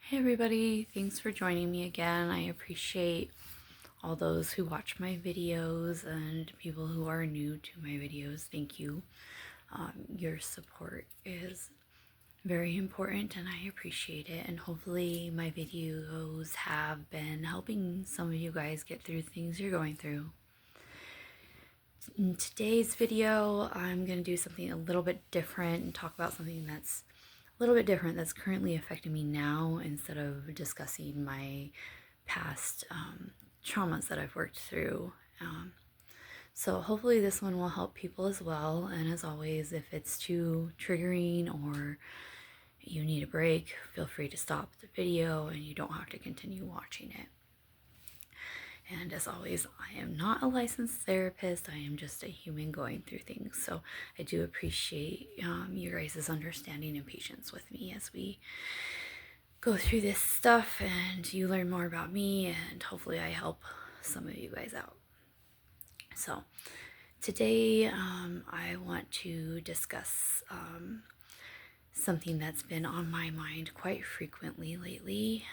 Hey everybody, thanks for joining me again. I appreciate all those who watch my videos and people who are new to my videos. Thank you. Your support is very important and I appreciate it. And hopefully my videos have been helping some of you guys get through things you're going through. In today's video, I'm going to do something a little bit different and talk about something that's a little bit different that's currently affecting me now instead of discussing my past traumas that I've worked through. So hopefully this one will help people as well. And as always, if it's too triggering or you need a break, feel free to stop the video and you don't have to continue watching it. And as always, I am not a licensed therapist. I am just a human going through things. So I do appreciate your guys' understanding and patience with me as we go through this stuff and you learn more about me, and hopefully I help some of you guys out. So today I want to discuss something that's been on my mind quite frequently lately.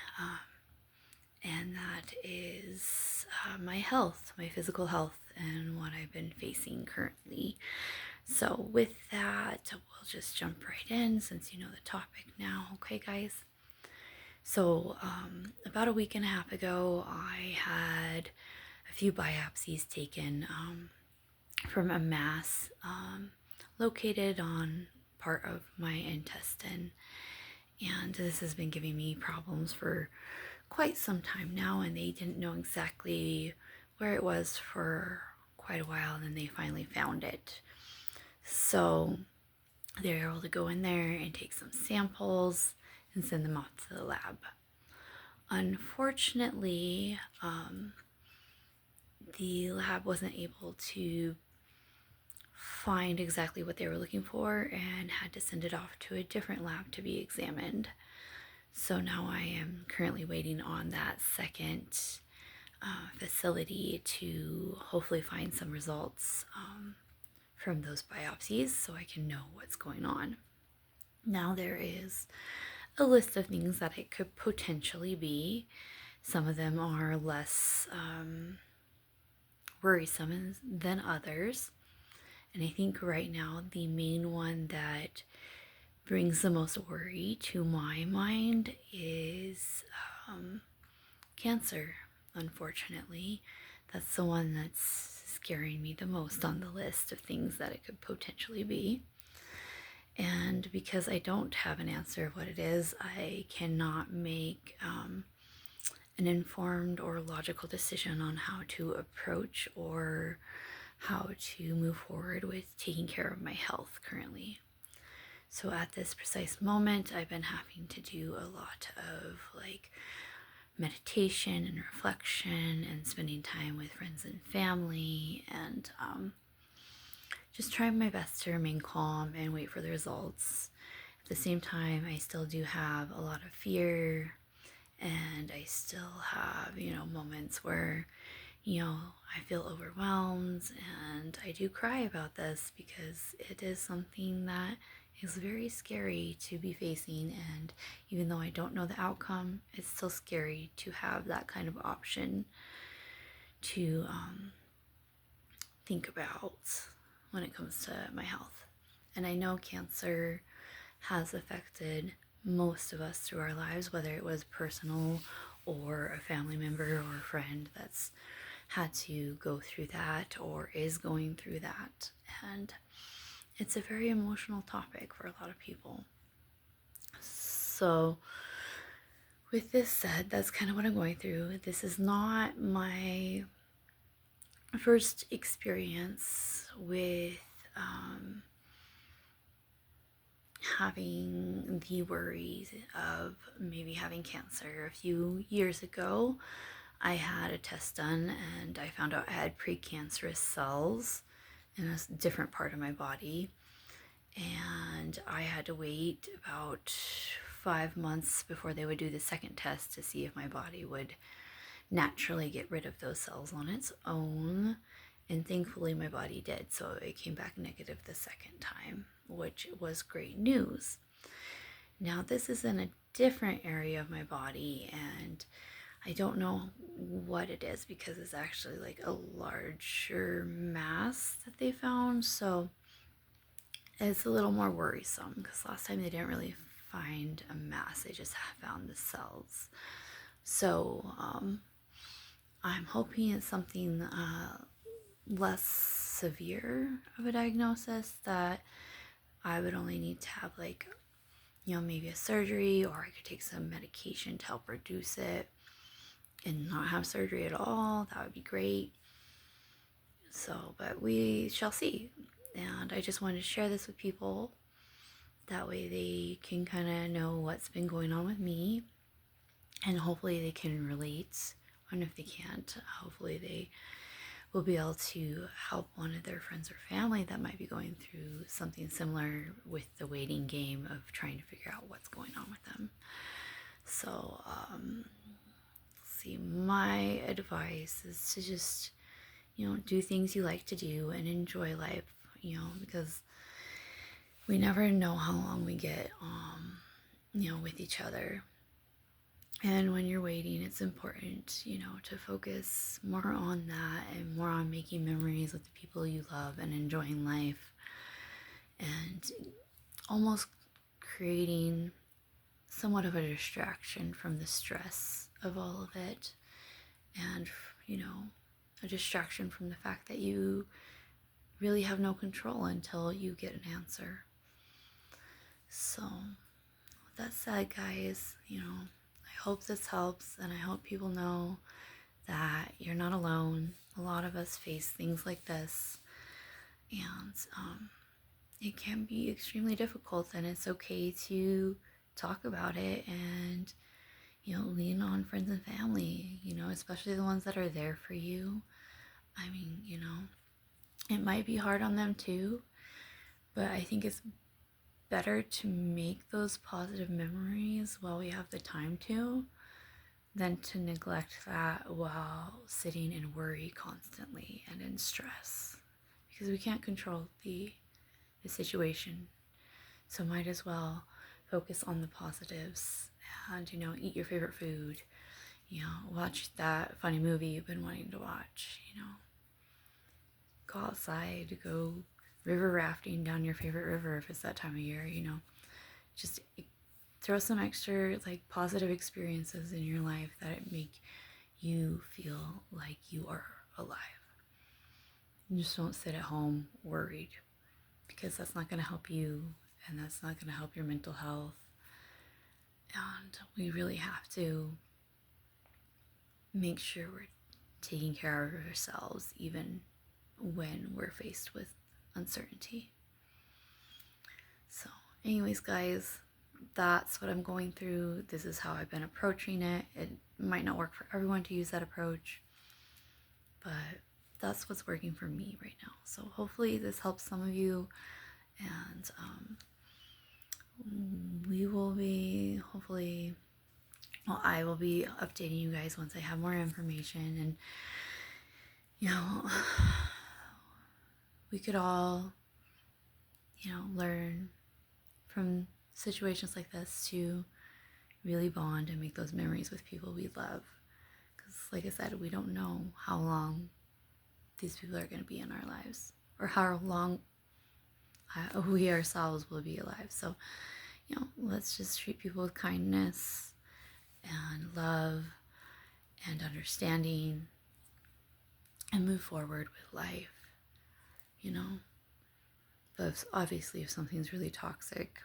And that is my health, my physical health, and what I've been facing currently. So with that, we'll just jump right in since you know the topic now. Okay, guys? So about a week and a half ago, I had a few biopsies taken from a mass located on part of my intestine. And this has been giving me problems for quite some time now, and they didn't know exactly where it was for quite a while, and then they finally found it. So they were able to go in there and take some samples and send them off to the lab. Unfortunately, the lab wasn't able to find exactly what they were looking for and had to send it off to a different lab to be examined. So now I am currently waiting on that second facility to hopefully find some results from those biopsies so I can know what's going on. Now there is a list of things that it could potentially be. Some of them are less worrisome than others. And I think right now the main one that brings the most worry to my mind is cancer, unfortunately. That's the one that's scaring me the most on the list of things that it could potentially be. And because I don't have an answer of what it is, I cannot make an informed or logical decision on how to approach or how to move forward with taking care of my health currently. So at this precise moment, I've been having to do a lot of meditation and reflection and spending time with friends and family, and just trying my best to remain calm and wait for the results. At the same time, I still do have a lot of fear, and I still have, moments where, I feel overwhelmed, and I do cry about this because it is something that is very scary to be facing, and even though I don't know the outcome, it's still scary to have that kind of option to think about when it comes to my health. And I know cancer has affected most of us through our lives, whether it was personal or a family member or a friend that's had to go through that or is going through that. And it's a very emotional topic for a lot of people. So with this said, that's kind of what I'm going through. This is not my first experience with having the worries of maybe having cancer. A few years ago, I had a test done and I found out I had precancerous cells in a different part of my body. And I had to wait about 5 months before they would do the second test to see if my body would naturally get rid of those cells on its own. And thankfully my body did, so it came back negative the second time, which was great news. Now this is in a different area of my body, and I don't know what it is because it's actually like a larger mass that they found. So it's a little more worrisome because last time they didn't really find a mass, they just found the cells. So I'm hoping it's something less severe of a diagnosis, that I would only need to have like, maybe a surgery, or I could take some medication to help reduce it and not have surgery at all. That would be great. So, but we shall see. And I just wanted to share this with people. That way they can kind of know what's been going on with me, and hopefully they can relate. And if they can't, hopefully they will be able to help one of their friends or family that might be going through something similar with the waiting game of trying to figure out what's going on with them. So, see, my advice is to just, do things you like to do and enjoy life, because we never know how long we get, with each other. And when you're waiting, it's important, to focus more on that and more on making memories with the people you love and enjoying life, and almost creating somewhat of a distraction from the stress of all of it. And, a distraction from the fact that you really have no control until you get an answer. So, with that said, guys, I hope this helps, and I hope people know that you're not alone. A lot of us face things like this, and it can be extremely difficult, and it's okay to talk about it and, lean on friends and family, especially the ones that are there for you. I mean, it might be hard on them too, but I think it's better to make those positive memories while we have the time to, than to neglect that while sitting in worry constantly and in stress, because we can't control the situation. So might as well focus on the positives and, eat your favorite food, watch that funny movie you've been wanting to watch, go outside, go river rafting down your favorite river if it's that time of year, just throw some extra like positive experiences in your life that make you feel like you are alive. And just don't sit at home worried, because that's not going to help you, and that's not going to help your mental health. And we really have to make sure we're taking care of ourselves even when we're faced with uncertainty. So anyways, guys, that's what I'm going through. This is how I've been approaching it. It might not work for everyone to use that approach, but that's what's working for me right now. So hopefully this helps some of you, and we will be I will be updating you guys once I have more information. And we could all learn from situations like this to really bond and make those memories with people we love, because like I said, we don't know how long these people are going to be in our lives, or how long we ourselves will be alive. So let's just treat people with kindness and love and understanding, and move forward with life, But obviously, if something's really toxic,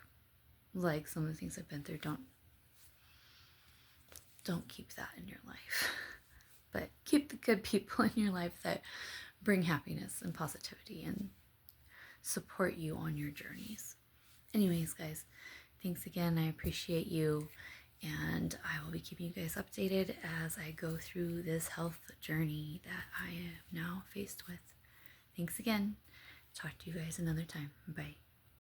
like some of the things I've been through, don't keep that in your life. But keep the good people in your life that bring happiness and positivity and support you on your journeys. Anyways, guys, thanks again. I appreciate you, and I will be keeping you guys updated as I go through this health journey that I am now faced with. Thanks again. Talk to you guys another time. Bye.